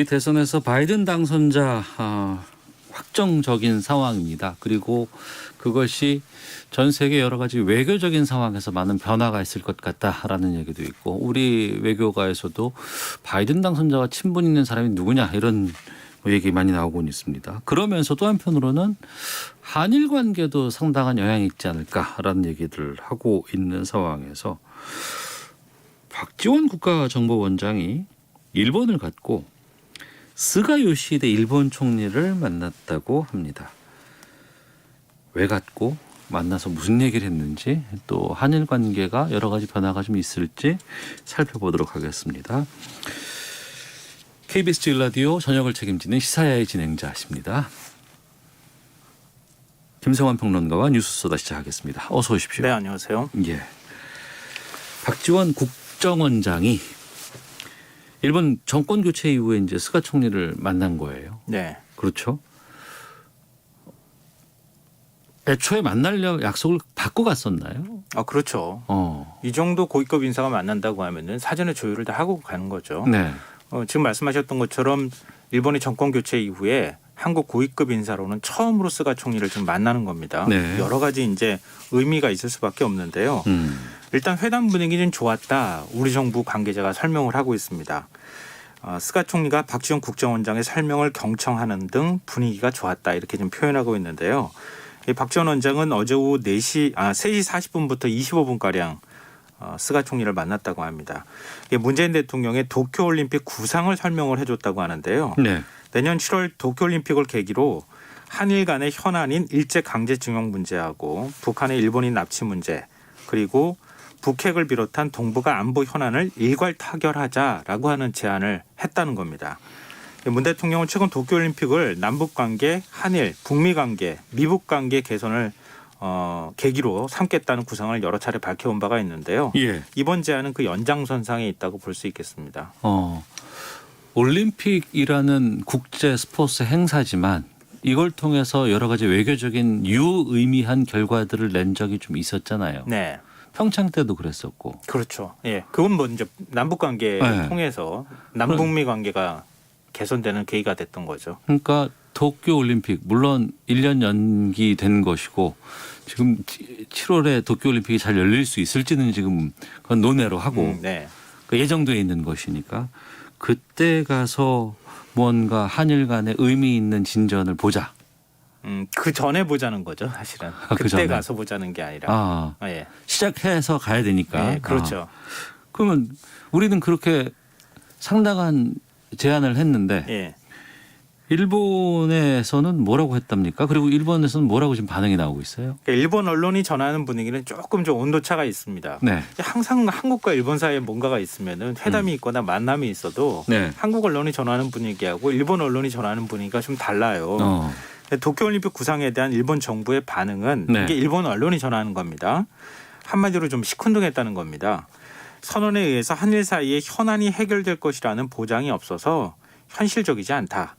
이 대선에서 바이든 당선자 확정적인 상황입니다. 그리고 그것이 전 세계 여러 가지 외교적인 상황에서 많은 변화가 있을 것 같다라는 얘기도 있고, 우리 외교가에서도 바이든 당선자와 친분 있는 사람이 누구냐 이런 얘기 많이 나오고 있습니다. 그러면서 또 한편으로는 한일 관계도 상당한 영향이 있지 않을까라는 얘기들을 하고 있는 상황에서 박지원 국가정보원장이 일본을 갔고 스가 요시히데 일본 총리를 만났다고 합니다. 왜 갔고 만나서 무슨 얘기를 했는지, 또 한일 관계가 여러 가지 변화가 좀 있을지 살펴보도록 하겠습니다. KBS 제1라디오 저녁을 책임지는 시사야의 진행자십니다. 김성환 평론가와 뉴스 쏘다 시작하겠습니다. 어서 오십시오. 네, 안녕하세요. 예. 박지원 국정원장이 일본 정권 교체 이후에 이제 스가 총리를 만난 거예요. 네. 그렇죠. 애초에 만나려 약속을 받고 갔었나요? 그렇죠. 어. 이 정도 고위급 인사가 만난다고 하면은 사전에 조율을 다 하고 가는 거죠. 네. 지금 말씀하셨던 것처럼 일본의 정권 교체 이후에 한국 고위급 인사로는 처음으로 스가 총리를 좀 만나는 겁니다. 네. 여러 가지 이제 의미가 있을 수밖에 없는데요. 일단 회담 분위기는 좋았다. 우리 정부 관계자가 설명을 하고 있습니다. 스가 총리가 박지원 국정원장의 설명을 경청하는 등 분위기가 좋았다. 이렇게 좀 표현하고 있는데요. 이 박지원 원장은 어제 오후 3시 40분부터 25분가량 스가 총리를 만났다고 합니다. 문재인 대통령의 도쿄올림픽 구상을 설명을 해줬다고 하는데요. 네. 내년 7월 도쿄올림픽을 계기로 한일 간의 현안인 일제강제징용 문제하고 북한의 일본인 납치 문제, 그리고 북핵을 비롯한 동북아 안보 현안을 일괄 타결하자라고 하는 제안을 했다는 겁니다. 문 대통령은 최근 도쿄올림픽을 남북관계, 한일, 북미관계, 미북관계 개선을 계기로 삼겠다는 구상을 여러 차례 밝혀온 바가 있는데요. 예. 이번 제안은 그 연장선상에 있다고 볼 수 있겠습니다. 올림픽이라는 국제 스포츠 행사지만 이걸 통해서 여러 가지 외교적인 유의미한 결과들을 낸 적이 좀 있었잖아요. 네. 평창 때도 그랬었고. 그렇죠. 예. 그건 먼저 남북관계를 네. 통해서 남북미 관계가 개선되는 계기가 됐던 거죠. 그러니까 도쿄올림픽 물론 1년 연기된 것이고 지금 7월에 도쿄올림픽이 잘 열릴 수 있을지는 지금 그건 논외로 하고 네. 그 예정돼 있는 것이니까 그때 가서 뭔가 한일 간의 의미 있는 진전을 보자. 그 전에 보자는 거죠, 사실은. 그 그때 전에. 가서 보자는 게 아니라. 예. 시작해서 가야 되니까. 네, 그렇죠. 그러면 우리는 그렇게 상당한 제안을 했는데 예. 일본에서는 뭐라고 했답니까? 그리고 일본에서는 뭐라고 지금 반응이 나오고 있어요? 그러니까 일본 언론이 전하는 분위기는 조금 좀 온도차가 있습니다. 네. 항상 한국과 일본 사이에 뭔가가 있으면은 회담이 있거나 만남이 있어도 네. 한국 언론이 전하는 분위기하고 일본 언론이 전하는 분위기가 좀 달라요. 도쿄올림픽 구상에 대한 일본 정부의 반응은 네. 이게 일본 언론이 전하는 겁니다. 한마디로 좀 시큰둥했다는 겁니다. 선언에 의해서 한일 사이의 현안이 해결될 것이라는 보장이 없어서 현실적이지 않다.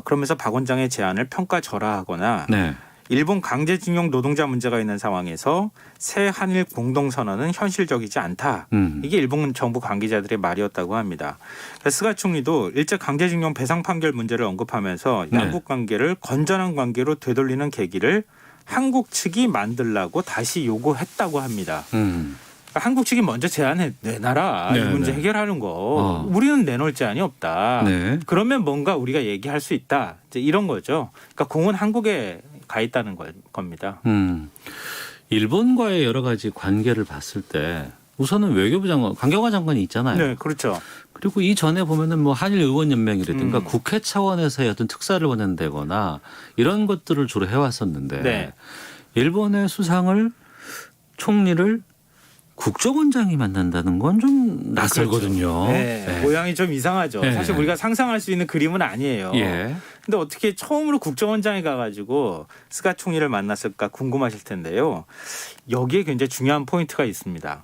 그러면서 박 원장의 제안을 평가절하하거나 네. 일본 일본 강제징용 노동자 문제가 있는 상황에서 새 한일 공동선언은 현실적이지 않다. 이게 일본 정부 관계자들의 말이었다고 합니다. 스가 총리도 일제 강제징용 배상 판결 문제를 언급하면서 네. 양국 관계를 건전한 관계로 되돌리는 계기를 한국 측이 만들라고 다시 요구했다고 합니다. 그러니까 한국 측이 먼저 제안해 내놔라. 네, 이 문제 네. 해결하는 거. 우리는 내놓을 제안이 없다. 네. 그러면 뭔가 우리가 얘기할 수 있다. 이제 이런 거죠. 그러니까 공은 한국에 가 있다는 겁니다. 일본과의 여러 가지 관계를 봤을 때 우선은 외교부 장관, 강경화 장관이 있잖아요. 네, 그렇죠. 그리고 이전에 보면은 뭐 한일 의원 연맹이라든가 국회 차원에서의 어떤 특사를 보낸다거나 이런 것들을 주로 해왔었는데 네. 일본의 수상을 총리를 국정원장이 만난다는 건 좀 낯설거든요. 네, 네. 모양이 좀 이상하죠. 네. 사실 우리가 상상할 수 있는 그림은 아니에요. 예. 근데 어떻게 처음으로 국정원장에 가가지고 스가 총리를 만났을까 궁금하실 텐데요. 여기에 굉장히 중요한 포인트가 있습니다.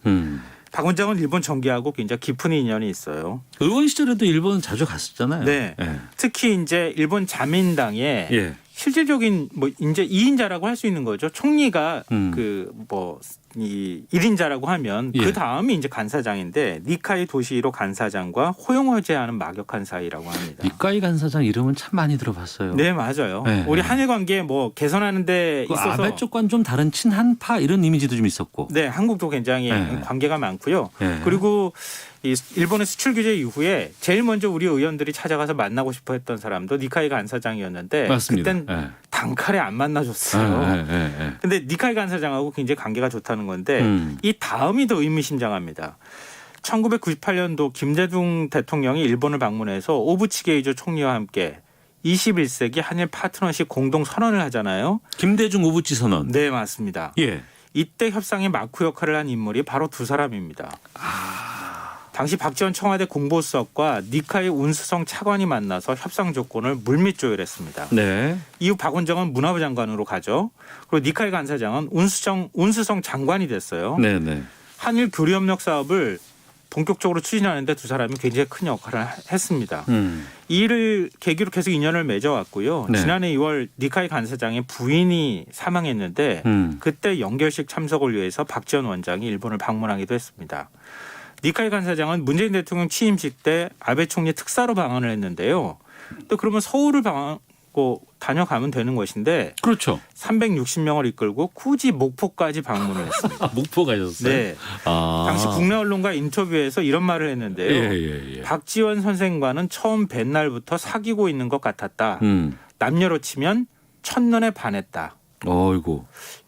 박 원장은 일본 정계하고 굉장히 깊은 인연이 있어요. 의원 시절에도 일본 자주 갔었잖아요. 네. 예. 특히 이제 일본 자민당의 예. 실질적인 뭐 이제 2인자라고 할 수 있는 거죠. 총리가 그 뭐 이 1인자라고 하면 예. 그 다음이 이제 간사장인데 니카이 도시히로 간사장과 호용호제하는 막역한 사이라고 합니다. 니카이 간사장 이름은 참 많이 들어봤어요. 네, 맞아요. 네, 우리 네. 한일 관계 뭐 개선하는 데 그 있어서 아베 쪽과는 좀 다른 친한파 이런 이미지도 좀 있었고. 네, 한국도 굉장히 네. 관계가 많고요. 네. 그리고 이 일본의 수출 규제 이후에 제일 먼저 우리 의원들이 찾아가서 만나고 싶어 했던 사람도 니카이 간사장이었는데 맞습니다. 그땐 네. 단칼에 안 만나줬어요. 네. 근데 니카이 간사장하고 굉장히 관계가 좋다는 건데 이 다음이 더 의미심장합니다. 1998년도 김대중 대통령이 일본을 방문해서 오부치게이조 총리와 함께 21세기 한일 파트너십 공동 선언을 하잖아요. 김대중 오부치 선언. 네, 맞습니다. 예. 이때 협상의 마크 역할을 한 인물이 바로 두 사람입니다. 당시 박지원 청와대 공보수석과 니카이 운수성 차관이 만나서 협상 조건을 물밑 조율했습니다. 네. 이후 박원정은 문화부 장관으로 가죠. 그리고 니카이 간사장은 운수성 장관이 됐어요. 네. 한일 교류협력 사업을 본격적으로 추진하는데 두 사람이 굉장히 큰 역할을 했습니다. 이 일을 계기로 계속 인연을 맺어왔고요. 네. 지난해 2월 니카이 간사장의 부인이 사망했는데 그때 영결식 참석을 위해서 박지원 원장이 일본을 방문하기도 했습니다. 니카이 간사장은 문재인 대통령 취임식 때 아베 총리 특사로 방한을 했는데요. 또 그러면 서울을 다녀가면 되는 것인데 그렇죠. 360명을 이끌고 굳이 목포까지 방문을 했습니다. 목포 가셨어요? 네. 아. 당시 국내 언론과 인터뷰에서 이런 말을 했는데요. 예. 박지원 선생과는 처음 뵌 날부터 사귀고 있는 것 같았다. 음. 남녀로 치면 첫눈에 반했다. 어이고.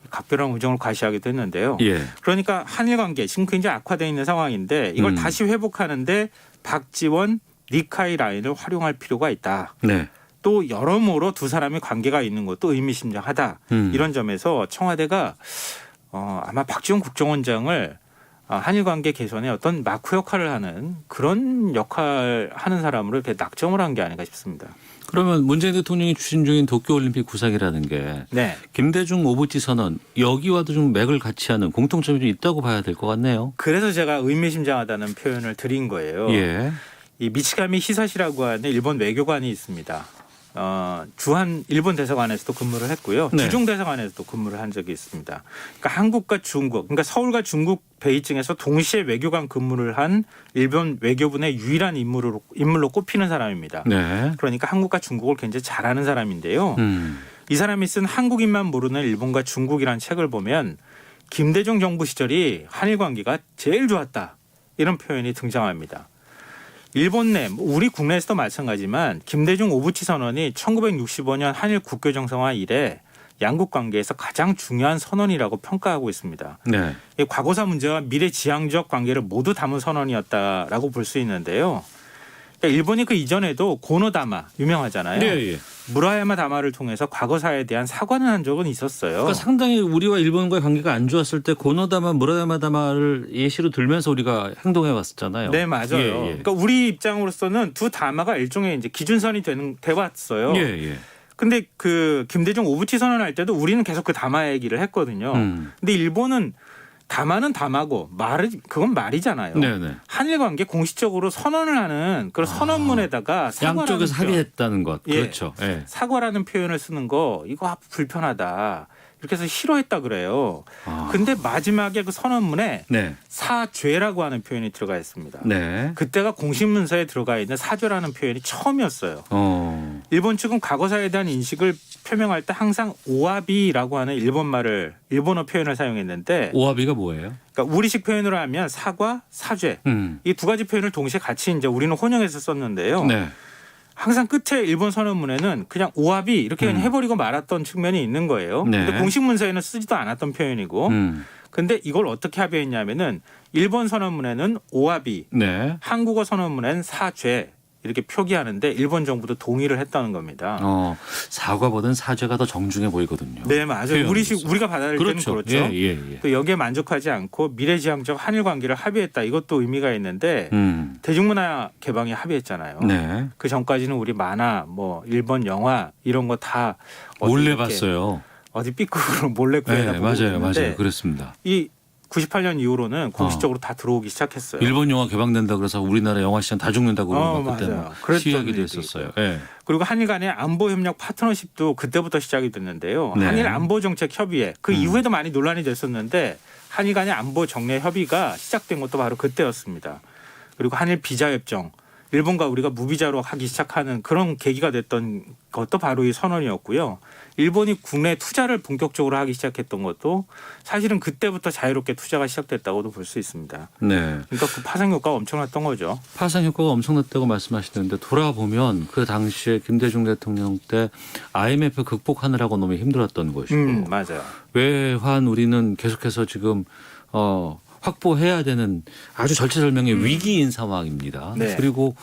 각별한 우정을 과시하기도 했는데요. 예. 그러니까 한일 관계 지금 굉장히 악화되어 있는 상황인데 이걸 다시 회복하는데 박지원, 니카이 라인을 활용할 필요가 있다. 네. 또 여러모로 두 사람의 관계가 있는 것도 의미심장하다. 이런 점에서 청와대가 아마 박지원 국정원장을 한일 관계 개선에 어떤 마크 역할을 하는 그런 역할 하는 사람으로 이렇게 낙점을 한 게 아닌가 싶습니다. 그러면 문재인 대통령이 추진 중인 도쿄올림픽 구상이라는 게 네. 김대중 오부치 선언 여기와도 좀 맥을 같이 하는 공통점이 좀 있다고 봐야 될 것 같네요. 그래서 제가 의미심장하다는 표현을 드린 거예요. 예. 이 미치가미 히사시라고 하는 일본 외교관이 있습니다. 주한 일본 대사관에서도 근무를 했고요. 네. 주중 대사관에서도 근무를 한 적이 있습니다. 그러니까 한국과 중국, 그러니까 서울과 중국 베이징에서 동시에 외교관 근무를 한 일본 외교부의 유일한 인물로 꼽히는 사람입니다. 네. 그러니까 한국과 중국을 굉장히 잘하는 사람인데요. 이 사람이 쓴 한국인만 모르는 일본과 중국이라는 책을 보면 김대중 정부 시절이 한일 관계가 제일 좋았다. 이런 표현이 등장합니다. 일본 내 우리 국내에서도 마찬가지지만 김대중 오부치 선언이 1965년 한일 국교 정상화 이래 양국 관계에서 가장 중요한 선언이라고 평가하고 있습니다. 네. 이 과거사 문제와 미래 지향적 관계를 모두 담은 선언이었다라고 볼 수 있는데요. 그러니까 일본이 그 이전에도 고노다마 유명하잖아요. 네. 무라야마 다마를 통해서 과거사에 대한 사과는 한 적은 있었어요. 그러니까 상당히 우리와 일본과의 관계가 안 좋았을 때 고노다마 무라야마 다마를 예시로 들면서 우리가 행동해 왔었잖아요. 네, 맞아요. 예. 그러니까 우리 입장으로서는 두 다마가 일종의 이제 기준선이 돼 왔어요. 예. 근데 그 김대중 오부치 선언할 때도 우리는 계속 그 다마 얘기를 했거든요. 근데 일본은 다마는 다마고 그건 말이잖아요. 네네. 한일 관계 공식적으로 선언을 하는 그런 선언문에다가 양쪽에서 합의했다는 것. 예. 그렇죠. 예. 사과라는 표현을 쓰는 거 이거 불편하다. 이렇게 해서 싫어했다 그래요. 근데 마지막에 그 선언문에 네. 사죄라고 하는 표현이 들어가 있습니다. 네. 그때가 공식 문서에 들어가 있는 사죄라는 표현이 처음이었어요. 일본 측은 과거사에 대한 인식을 표명할 때 항상 오와비라고 하는 일본어 표현을 사용했는데 오와비가 뭐예요? 그러니까 우리식 표현으로 하면 사과, 사죄 이 두 가지 표현을 동시에 같이 이제 우리는 혼용해서 썼는데요. 네. 항상 끝에 일본 선언문에는 그냥 오와비 이렇게 그냥 해버리고 말았던 측면이 있는 거예요. 네. 근데 공식 문서에는 쓰지도 않았던 표현이고 근데 이걸 어떻게 합의했냐면은 일본 선언문에는 오와비, 네. 한국어 선언문에는 사죄 이렇게 표기하는데 일본 정부도 동의를 했다는 겁니다. 사과보다는 사죄가 더 정중해 보이거든요. 네, 맞아요. 우리가 받아들일 그렇죠. 때는 그렇죠. 예. 또 여기에 만족하지 않고 미래지향적 한일 관계를 합의했다. 이것도 의미가 있는데 대중문화 개방에 합의했잖아요. 네. 그 전까지는 우리 만화, 뭐 일본 영화 이런 거 다 몰래 봤어요. 어디 삐꾸로 몰래 구해다 네, 보고 맞아요. 그렇습니다. 이 98년 이후로는 공식적으로 다 들어오기 시작했어요. 일본 영화 개방된다 그래서 우리나라 영화 시장 다 죽는다고 그러고 막 그때 맞아요. 막 그랬던 시위하기도 일도 했었어요. 예. 그리고 한일 간의 안보 협력 파트너십도 그때부터 시작이 됐는데요. 네. 한일 안보 정책 협의회 그 이후에도 많이 논란이 됐었는데 한일 간의 안보 정례 협의가 시작된 것도 바로 그때였습니다. 그리고 한일 비자 협정 일본과 우리가 무비자로 하기 시작하는 그런 계기가 됐던 것도 바로 이 선언이었고요. 일본이 국내 투자를 본격적으로 하기 시작했던 것도 사실은 그때부터 자유롭게 투자가 시작됐다고도 볼 수 있습니다. 네. 그러니까 그 파생 효과가 엄청났던 거죠. 파생 효과가 엄청났다고 말씀하시는데 돌아보면 그 당시에 김대중 대통령 때 IMF 극복하느라고 너무 힘들었던 것이고 맞아요. 외환 우리는 계속해서 지금 확보해야 되는 아주 절체절명의 위기인 상황입니다. 네. 그리고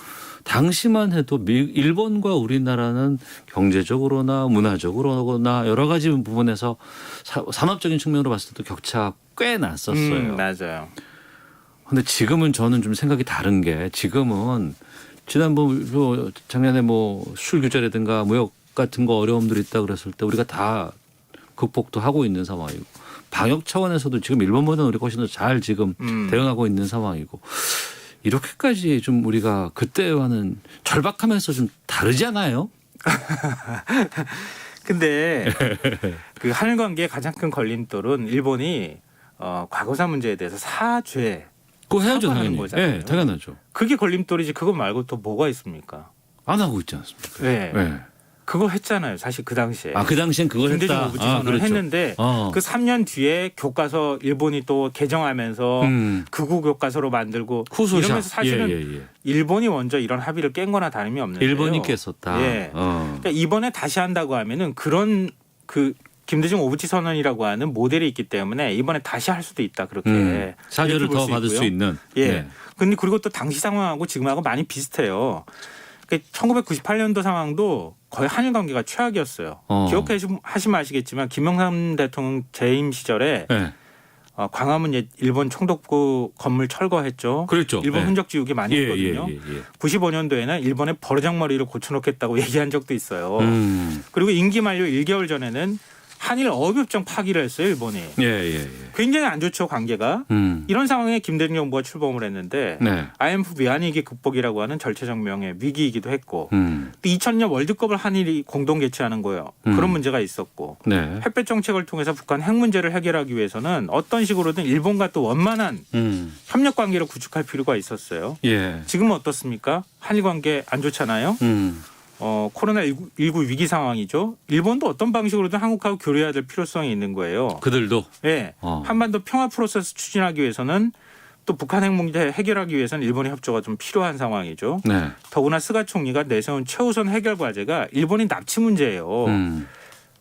당시만 해도 일본과 우리나라는 경제적으로나 문화적으로나 여러 가지 부분에서 산업적인 측면으로 봤을 때도 격차가 꽤 났었어요. 맞아요. 근데 지금은 저는 좀 생각이 다른 게 지금은 지난번 작년에 수출 규제라든가 무역 같은 거 어려움들이 있다 그랬을 때 우리가 다 극복도 하고 있는 상황이고 방역 차원에서도 지금 일본보다는 우리가 훨씬 더 잘 지금 대응하고 있는 상황이고 이렇게까지 좀 우리가 그때와는 절박하면서 좀 다르지 않아요? 근데 그 한일 관계의 가장 큰 걸림돌은 일본이 과거사 문제에 대해서 사죄 그거 해야죠 사과하는 당연히. 거잖아요. 네, 당연하죠. 그게 걸림돌이지 그거 말고 또 뭐가 있습니까? 안 하고 있지 않습니까? 네. 네. 그거 했잖아요. 사실 그 당시에. 그 당시엔 그걸 김대중 했다. 오부지선을 그렇죠. 했는데 그 3년 뒤에 교과서 일본이 또 개정하면서 극우 교과서로 만들고 후소샤. 이러면서 사실은 예. 일본이 먼저 이런 합의를 깬 거나 다름이 없는데요. 일본이 깼었다. 예. 그러니까 이번에 다시 한다고 하면은 그런 그 김대중 오부치 선언이라고 하는 모델이 있기 때문에 이번에 다시 할 수도 있다. 그렇게 사죄를 이렇게 볼 더 받을 있고요. 수 있는. 예. 네. 근데 그리고 또 당시 상황하고 지금하고 많이 비슷해요. 1998년도 상황도 거의 한일 관계가 최악이었어요. 기억하시면 아시겠지만 김영삼 대통령 재임 시절에 네. 광화문 일본 총독부 건물 철거했죠. 그렇죠. 일본 네. 흔적 지우기 많이 했거든요. 95년도에는 일본의 버르장머리를 고쳐놓겠다고 얘기한 적도 있어요. 그리고 임기 만료 1개월 전에는 한일 어업협정 파기를 했어요. 일본이. 예. 굉장히 안 좋죠. 관계가. 이런 상황에 김대중 정부가 출범을 했는데 네. IMF 외환위기 극복이라고 하는 절체절명의 위기이기도 했고 2000년 월드컵을 한일이 공동 개최하는 거예요. 그런 문제가 있었고 네. 햇볕 정책을 통해서 북한 핵 문제를 해결하기 위해서는 어떤 식으로든 일본과 또 원만한 협력 관계를 구축할 필요가 있었어요. 예. 지금은 어떻습니까? 한일 관계 안 좋잖아요. 코로나19 위기 상황이죠. 일본도 어떤 방식으로든 한국하고 교류해야 될 필요성이 있는 거예요. 그들도. 네. 한반도 평화 프로세스 추진하기 위해서는 또 북한 핵 문제 해결하기 위해서는 일본의 협조가 좀 필요한 상황이죠. 네. 더구나 스가 총리가 내세운 최우선 해결 과제가 일본인 납치 문제예요.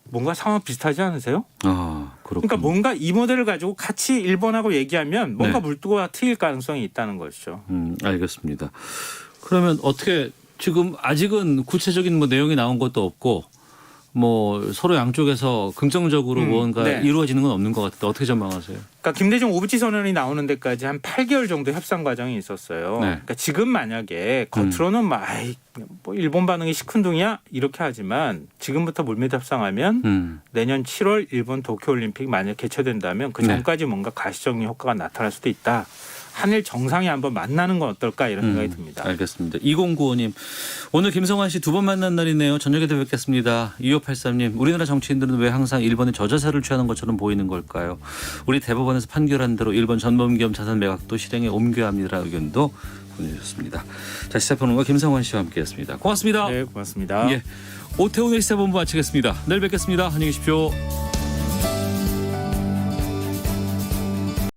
뭔가 상황 비슷하지 않으세요? 그렇군요. 그러니까 뭔가 이 모델을 가지고 같이 일본하고 얘기하면 뭔가 네. 물꼬가 트일 가능성이 있다는 것이죠. 알겠습니다. 그러면 어떻게 지금 아직은 구체적인 내용이 나온 것도 없고 서로 양쪽에서 긍정적으로 뭔가 네. 이루어지는 건 없는 것 같은데 어떻게 전망하세요? 그러니까 김대중 오부치 선언이 나오는 데까지 한 8개월 정도 협상 과정이 있었어요. 네. 그러니까 지금 만약에 겉으로는 뭐 일본 반응이 시큰둥이야 이렇게 하지만 지금부터 물밑 협상하면 내년 7월 일본 도쿄올림픽 만약 개최된다면 그 전까지 뭔가 가시적인 효과가 나타날 수도 있다. 한일 정상이 한번 만나는 건 어떨까 이런 생각이 듭니다. 알겠습니다. 2095님 오늘 김성환 씨 두 번 만난 날이네요. 저녁에도 뵙겠습니다. 2583님 우리나라 정치인들은 왜 항상 일본의 저자세를 취하는 것처럼 보이는 걸까요? 우리 대법원에서 판결한 대로 일본 전범기업 자산 매각도 실행에 옮겨야 합니다. 의견도 보내주셨습니다. 자, 시사평론가 김성환 씨와 함께했습니다. 고맙습니다. 네, 고맙습니다. 오태훈의 시사본부 마치겠습니다. 내일 뵙겠습니다. 안녕히 계십시오.